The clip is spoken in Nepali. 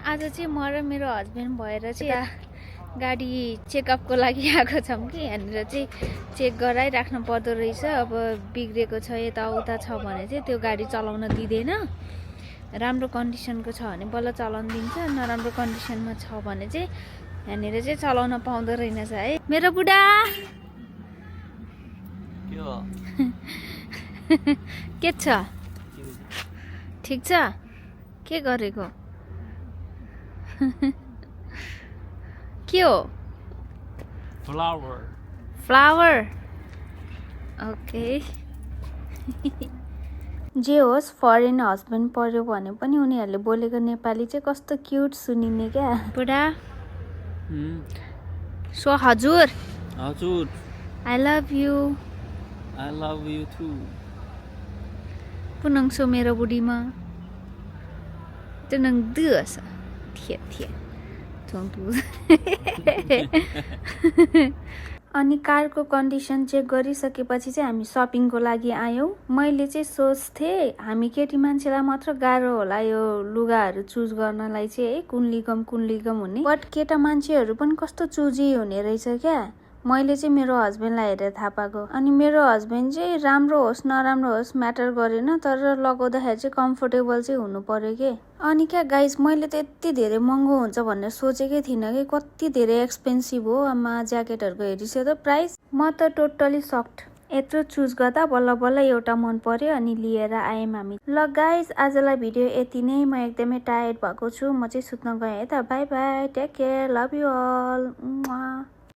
आज चाहिँ म र मेरो हस्बेन्ड भएर चाहिँ गाडी चेकअपको लागि आएको छौँ कि यहाँनिर चाहिँ चेक गराइराख्नु पर्दो रहेछ। अब बिग्रेको छ यताउता छ भने चाहिँ त्यो गाडी चलाउन दिँदैन। राम्रो कन्डिसनको छ भने बल्ल चलाउन दिन्छ, नराम्रो कन्डिसनमा छ भने चाहिँ यहाँनिर चाहिँ चलाउन पाउँदो रहेनछ है। मेरो बुढा के छ? ठिक छ? के गरेको? के हो? Flower okay. जे होस् फरेन हस्बेन्ड पर्यो भने पनि उनीहरूले बोलेको नेपाली चाहिँ कस्तो क्युट सुनिने क्या। बुढा सो हजुर हजुर आई लभ यु टु पुनङसो मेरो बुढीमा त्यो नङ दुस थिए थिए अनि कारको कन्डिसन चेक गरिसकेपछि चाहिँ हामी सपिङको लागि आयौँ। मैले चाहिँ सोच्थेँ हामी केटी मान्छेलाई मात्र गाह्रो होला यो लुगाहरू चुज गर्नलाई चाहिँ है, कुन लिगम हुने। बट केटा मान्छेहरू पनि कस्तो चुजी हुने रहेछ क्या। मैले चाहिँ मेरो हस्बेन्डलाई हेरेर थाहा पाएको। अनि मेरो हस्बेन्ड चाहिँ राम्रो होस् नराम्रो होस् म्याटर गरेन, तर लगाउँदाखेरि चाहिँ कम्फोर्टेबल चाहिँ हुनु पर्यो के। अनि क्या गाइज मैले त यति धेरै महँगो हुन्छ भनेर सोचेकै थिइनँ कि, कति धेरै एक्सपेन्सिभ हो। आमा ज्याकेटहरूको हेरिसक्यो त प्राइस। म त टोटली सक्ड। यत्रो चुज गर्दा बल्ल बल्ल एउटा मन पर्यो अनि लिएर आयौँ हामी। ल गाइज आजलाई भिडियो यति नै। म एकदमै टायर्ड भएको छु, म चाहिँ सुत्न गएँ है त। Bye bye, take care, love you all.